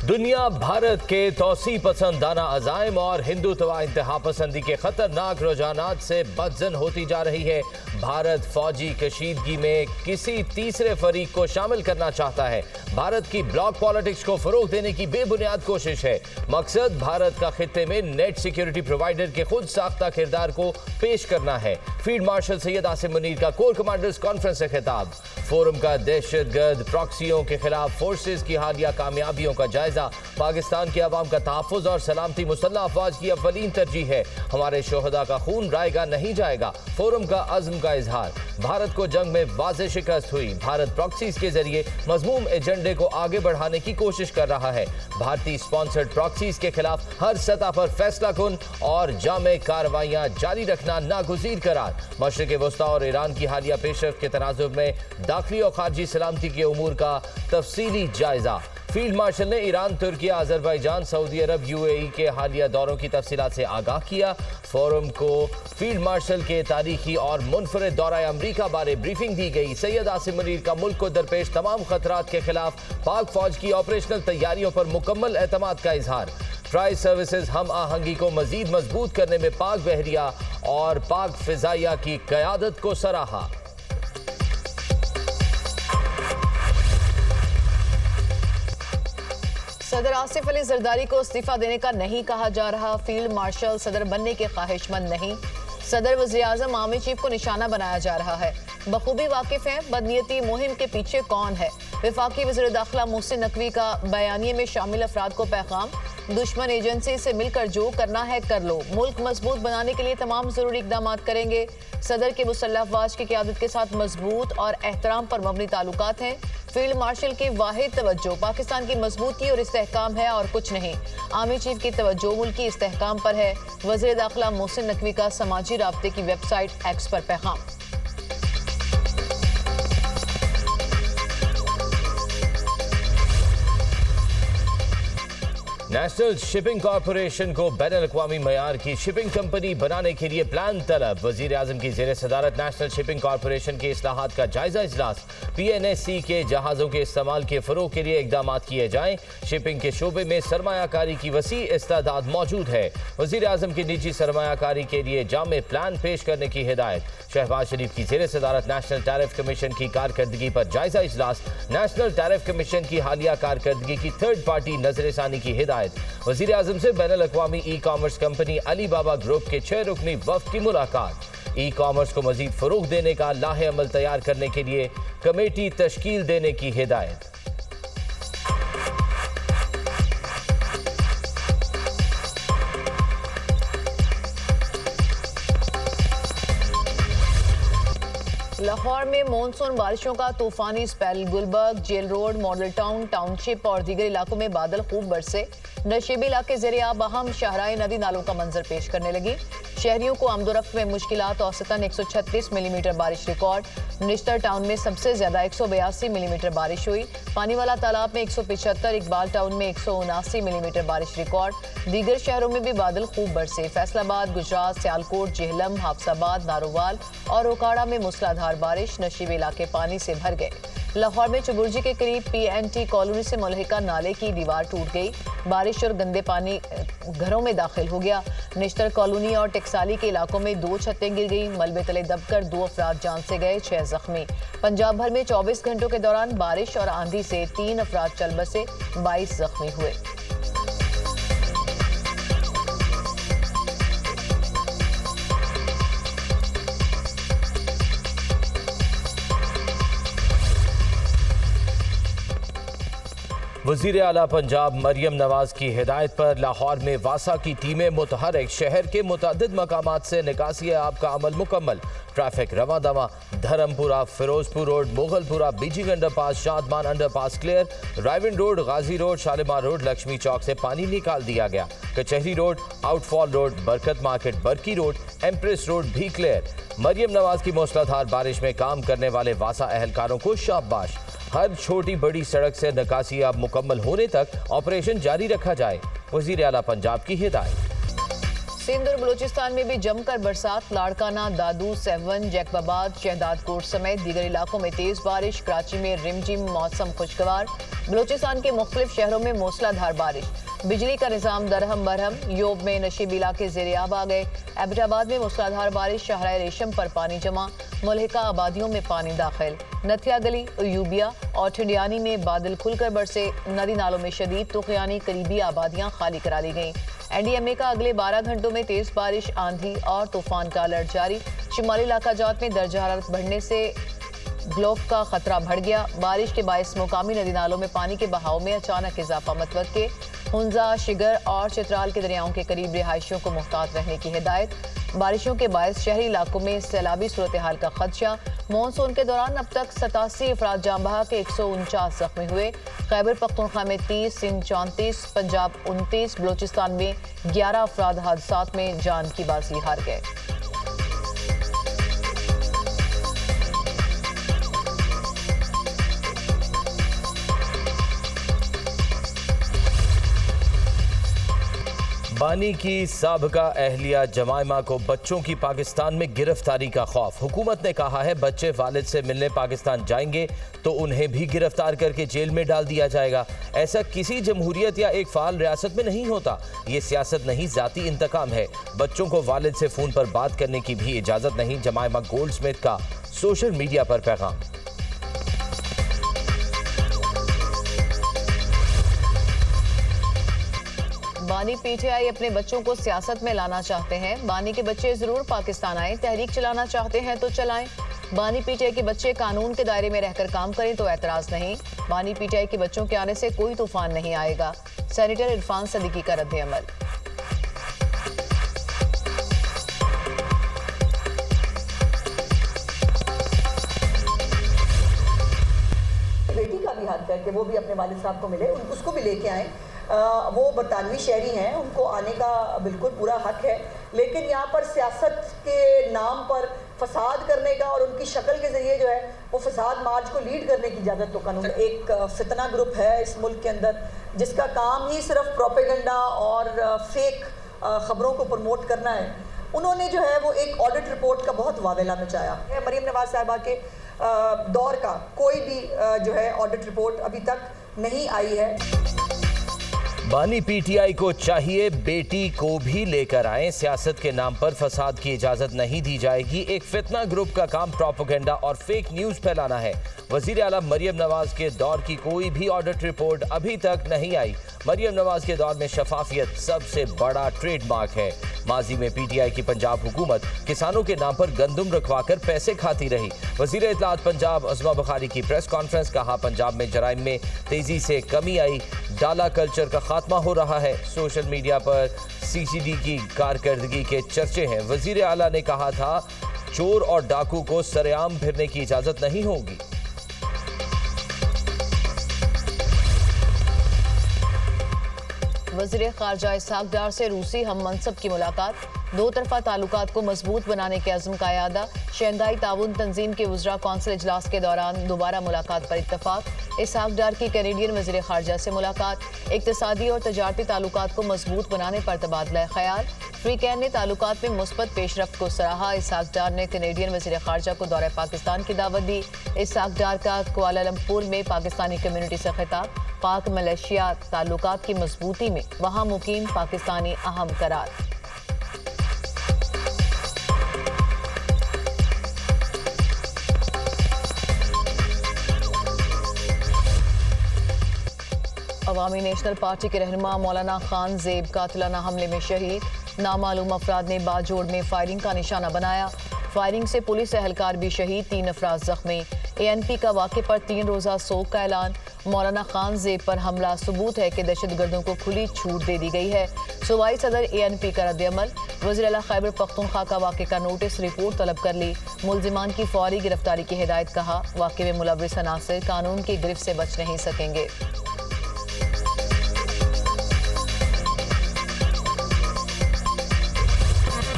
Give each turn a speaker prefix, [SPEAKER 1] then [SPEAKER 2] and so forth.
[SPEAKER 1] दुनिया भारत के तौसी पसंदाना अजाइम और हिंदुत्व इंतहा पसंदी के खतरनाक रुझानात से बदजन होती जा रही है। भारत फौजी कशीदगी में किसी तीसरे फरीक को शामिल करना चाहता है। भारत की ब्लॉक पॉलिटिक्स को फरोग देने की बेबुनियाद कोशिश है। मकसद भारत का खित्ते में नेट सिक्योरिटी प्रोवाइडर के खुद साख्ता किरदार को पेश करना है। फील्ड मार्शल सैयद आसिम मुनीर का कोर कमांडर्स कॉन्फ्रेंस से खिताब। फोरम का दहशतगर्द प्रॉक्सियों के खिलाफ फोर्सेज की हालिया कामयाबियों का जायजा। पाकिस्तान के अवाम का तहफ़्फ़ुज़ और सलामती मुसल्लह अफवाज की अव्वलीन तरजीह है। हमारे शोहदा का खून रायगा नहीं जाएगा। फोरम का अज़्म का इजहार। भारत को जंग में वाज़ेह शिकस्त हुई। भारत प्रॉक्सीज के जरिए मज़मूम एजेंडे को आगे बढ़ाने की कोशिश कर रहा है। भारतीय स्पॉन्सर्ड प्रॉक्सीज के खिलाफ हर सतह पर फैसला कुन और जामे कार्रवाइयाँ जारी रखना नागुज़ीर करार। मशरिक़ वस्ता और ईरान की हालिया पेशरफ्त के तनाज़ुर में दाखिली और खारजी सलामती के उमूर का तफसीली जायजा। फील्ड मार्शल ने ईरान, तुर्की, अज़रबैजान, सऊदी अरब, यूएई के हालिया दौरों की तफसीलात से आगाह किया। फोरम को फील्ड मार्शल के तारीखी और मुनफरिद दौरा अमरीका बारे ब्रीफिंग दी गई। सैयद आसिम मुनीर का मुल्क को दरपेश तमाम खतरात के खिलाफ पाक फौज की ऑपरेशनल तैयारियों पर मुकम्मल एतमाद का इजहार। ट्राई सर्विसेज हम आहंगी को मजीद मजबूत करने में पाक बहरिया और पाक फिजाइया की क़यादत को सराहा।
[SPEAKER 2] सदर आसिफ अली जरदारी को इस्तीफा देने का नहीं कहा जा रहा। फील्ड मार्शल सदर बनने के ख्वाहिशमंद नहीं। सदर वज़ीर आज़म आर्मी चीफ को निशाना बनाया जा रहा है। बखूबी वाकिफ हैं बदनीयती मुहिम के पीछे कौन है। वफाकी वज़ीर दाखिला मोहसिन नकवी का बयानिए में शामिल अफराद को पैगाम। दुश्मन एजेंसी से मिलकर जो करना है कर लो। मुल्क मजबूत बनाने के लिए तमाम ज़रूरी इक़दाम करेंगे। सदर के मुसल्लह अफवाज की क़यादत के साथ मजबूत और एहतराम पर मबनी ताल्लुकात हैं। फील्ड मार्शल की वाहिद तवज्जो पाकिस्तान की मजबूती और इस्तेहकाम है और कुछ नहीं। आर्मी चीफ की तवज्जो मुल्की इस्तेहकाम पर है। वज़ीर दाखिला मोहसिन नकवी का समाजी राब्ते की वेबसाइट एक्स पर पैगाम।
[SPEAKER 1] नेशनल शिपिंग कॉरपोरेशन को बैनुल-अक़वामी मयार की शिपिंग कंपनी बनाने के लिए प्लान तलब। वज़ीर आज़म की ज़ेर सदारत नेशनल शिपिंग कॉरपोरेशन के इस्लाहात का जायजा इजलास। PNSC के जहाज़ों के इस्तेमाल के फ़रोग़ के लिए इक़दाम किए जाएँ। शिपिंग के शोबे में सरमायाकारी की वसी इस्तादाद मौजूद है। वज़ीर आज़म की निजी सरमायाकारी के लिए जामे प्लान पेश करने की हिदायत। शहबाज शरीफ की ज़ेर सदारत नेशनल टैरिफ कमीशन की कारकर्दगी पर जायजा इजलास। नेशनल टैरिफ कमीशन की हालिया कारकर्दगी की थर्ड पार्टी नजरसानी की हिदायत। वज़ीर आज़म से बैनुल-अक़वामी ई कॉमर्स कंपनी अली बाबा ग्रुप के 6 रुकनी वफ़द की मुलाकात। ई कॉमर्स को मजीद फ़रोग़ देने का लाहे अमल तैयार करने के लिए कमेटी तश्कील देने की हिदायत।
[SPEAKER 2] लाहौर में मॉनसून बारिशों का तूफानी spell. Gulberg, Jail Road, Model Town, Township और दीगर इलाकों में बादल खूब बरसे। नशीबी इलाके ज़रिए बहम शाहराए नदी नालों का मंजर पेश करने लगी। शहरियों को आमदोरफ्त में मुश्किलात। औसतन 136 मिलीमीटर बारिश रिकॉर्ड। निश्तर टाउन में सबसे ज्यादा 182 मिलीमीटर बारिश हुई। पानी वाला तालाब में 175, इकबाल टाउन में 179 मिलीमीटर बारिश रिकॉर्ड। दीगर शहरों में भी बादल खूब बरसे। फैसलाबाद, गुजरात, सियालकोट, जेहलम, हाफसाबाद, नारोवाल और ओकाड़ा में मूसलाधार बारिश। नशीबे इलाके पानी से भर गए। लाहौर में चुबुर्जी के करीब PNT कॉलोनी से मुल्हिका नाले की दीवार टूट गई। बारिश और गंदे पानी घरों में दाखिल हो गया। निश्तर कॉलोनी और टेक्साली के इलाकों में 2 छतें गिर गई। मलबे तले दबकर 2 अफराद जान से गए, 6 जख्मी। पंजाब भर में 24 घंटों के दौरान बारिश और आंधी से 3 अफराद चल बसे, 22 जख्मी हुए।
[SPEAKER 1] वज़ीर आला पंजाब मरियम नवाज की हिदायत पर लाहौर में वासा की टीमें मुतहरक। शहर के मुतअद्दिद मकामात से निकासी आब का अमल मुकम्मल। ट्रैफिक रवा दवा। Dharampura, Ferozepur road, Mughalpura, Beijing underpass, Shadman underpass clear. Raiwind road, Ghazi road, Shalimar road, Lakshmi Chowk से पानी निकाल दिया गया। Kachehri road, outfall road, Barkat market, Barki road, Empress road भी क्लियर। मरियम नवाज की मूसलाधार बारिश में काम करने वाले वासा अहलकारों को शाबाश। हर छोटी बड़ी सड़क से निकासी अब मुकम्मल होने तक ऑपरेशन जारी रखा जाए। वज़ीर आला पंजाब की हिदायत।
[SPEAKER 2] सिंध और बलूचिस्तान में भी जमकर बरसात। लाड़काना, दादू, सेवन, जैकबाबाद, शहदादकोट समेत दीगर इलाकों में तेज बारिश। कराची में रिमझिम मौसम खुशगवार। बलूचिस्तान के मुख्तलिफ शहरों में मूसलाधार बारिश। बिजली का निजाम दरहम बरहम। योब में नशीब इलाके ज़ेर-ए-आब आ गए। एबटाबाद में मूसलाधार बारिश। शाहराह रेशम पर पानी जमा। मुल्हिका आबादियों में पानी दाखिल। नथिया गली, यूबिया और ठिंडियानी में बादल खुलकर बरसे। नदी नालों में शदीद तुगयानी, करीबी आबादियां खाली करा ली गईं। एनडीएमए का अगले 12 घंटों में तेज बारिश, आंधी और तूफान का अलर्ट जारी। शुमाली इलाका जात में दर्जा हरारत बढ़ने से ग्लोफ का खतरा बढ़ गया। बारिश के बायस मुकामी नदी नालों में पानी के बहाव में अचानक इजाफा मतवक्के। हुंजा, शिगर और चित्राल के दरियाओं के करीब रिहायशियों को मुहतात रहने की हिदायत। बारिशों के बायस शहरी इलाकों में सैलाबी सूरत हाल का खदशा। मानसून के दौरान अब तक 87 अफराद जाँ बहक, 149 जख्मी हुए। खैबर पख्तूनख्वा में 30, सिंध 34, पंजाब 29, बलूचिस्तान में 11 अफराद हादसात में जान की बाजी हार गए।
[SPEAKER 1] बानी की साबका अहलिया जमाइमा को बच्चों की पाकिस्तान में गिरफ्तारी का खौफ। हुकूमत ने कहा है बच्चे वालिद से मिलने पाकिस्तान जाएंगे तो उन्हें भी गिरफ्तार करके जेल में डाल दिया जाएगा। ऐसा किसी जमहूरियत या एक फाल रियासत में नहीं होता। ये सियासत नहीं, जाती इंतकाम है। बच्चों को वालिद से फ़ोन पर बात करने की भी इजाज़त नहीं। जमाइमा गोल्डस्मिथ का सोशल मीडिया पर पैगाम।
[SPEAKER 2] बानी पीटीआई अपने बच्चों को सियासत में लाना चाहते हैं। बानी के बच्चे जरूर पाकिस्तान आए। तहरीक चलाना चाहते हैं तो चलाएं। बानी पीटीआई के बच्चे कानून के दायरे में रहकर काम करें तो एतराज नहीं। बानी पीटीआई के बच्चों के आने से कोई तूफान नहीं आएगा। सेनेटर इरफान सदीकी का रद्द-ए-अमल।
[SPEAKER 3] बेटी का भी हक है कि वो भी अपने वालिद साहब को मिले, उसको भी लेके आए। वो बरतानवी शहरी हैं, उनको आने का बिल्कुल पूरा हक है। लेकिन यहाँ पर सियासत के नाम पर फसाद करने का और उनकी शक्ल के ज़रिए जो है वो फसाद मार्च को लीड करने की इजाज़त तो कानून। एक फितना ग्रुप है इस मुल्क के अंदर जिसका काम ही सिर्फ प्रोपेगेंडा और फेक ख़बरों को प्रमोट करना है। उन्होंने जो है वो एक ऑडिट रिपोर्ट का बहुत वावेला मचाया। मरीम नवाज साहिबा के दौर का कोई भी जो है ऑडिट रिपोर्ट अभी तक नहीं आई है।
[SPEAKER 1] बानी पीटीआई को चाहिए बेटी को भी लेकर आए। सियासत के नाम पर फसाद की इजाजत नहीं दी जाएगी। एक फितना ग्रुप का काम प्रोपेगेंडा और फेक न्यूज फैलाना है। वजीर आला मरियम नवाज के दौर की कोई भी ऑडिट रिपोर्ट अभी तक नहीं आई। मरियम नवाज के दौर में शफाफियत सबसे बड़ा ट्रेडमार्क है। माजी में पीटीआई की पंजाब हुकूमत किसानों के नाम पर गंदम रखवाकर पैसे खाती रही। वजीर इत्तलात पंजाब अज़मा बुखारी की प्रेस कॉन्फ्रेंस, कहा पंजाब में जराइम में तेजी से कमी आई। डाला कल्चर का खात्मा हो रहा है। सोशल मीडिया पर सीसीडी की कारकर्दगी के चर्चे हैं। वजीर आला ने कहा था चोर और डाकू को सरेआम फिरने की इजाजत नहीं होगी।
[SPEAKER 2] वज़ीर ख़ारजा इसहाक डार से रूसी हम मनसब की मुलाकात। दो तरफा ताल्लुकात को मजबूत बनाने के अज़्म का यादा। शंघाई ताउन तंजीम के वज़रा कौंसिल इजलास के दौरान दोबारा मुलाकात पर इत्तफाक। इसहाक डार की कैनेडियन वज़ीर ख़ारजा से मुलाकात। इक़्तिसादी और तजारती ताल्लुकात को मजबूत बनाने पर तबादला ख्याल। फ्री कैन ने ताल्लुकात में मुस्बत पेशरफ्त को सराहा। इसहाक डार ने कैनेडियन वज़ीर ख़ारजा को दौरे पाकिस्तान की दावत दी। इसहाक डार का कुआलालंपुर में पाकिस्तानी कम्युनिटी से खिताब। पाक मलेशिया ताल्लुकात की मजबूती में वहाँ मुकीम पाकिस्तानी अहम करार। अवामी नेशनल पार्टी के रहनुमा मौलाना खान ज़ेब कातिलाना हमले में शहीद। नामालूम अफराद ने बाजोड़ में फायरिंग का निशाना बनाया। फायरिंग से पुलिस एहलकार भी शहीद, 3 अफराद जख्मी। एएनपी का वाक़े पर 3 रोज़ा सोग का ऐलान। मौलाना खान ज़ेब पर हमला सबूत है कि दहशतगर्दों को खुली छूट दे दी गई है। सूबाई सदर एएनपी का रद्द-ए-अमल। वज़ीर आला खैबर पख्तूनख्वा का वाक़े का नोटिस रिपोर्ट तलब कर ली। मुल्ज़िमान की फौरी गिरफ्तारी की हिदायत, कहा वाक़े में मुलव्विस अनासिर कानून की गिरफ्त से बच नहीं सकेंगे।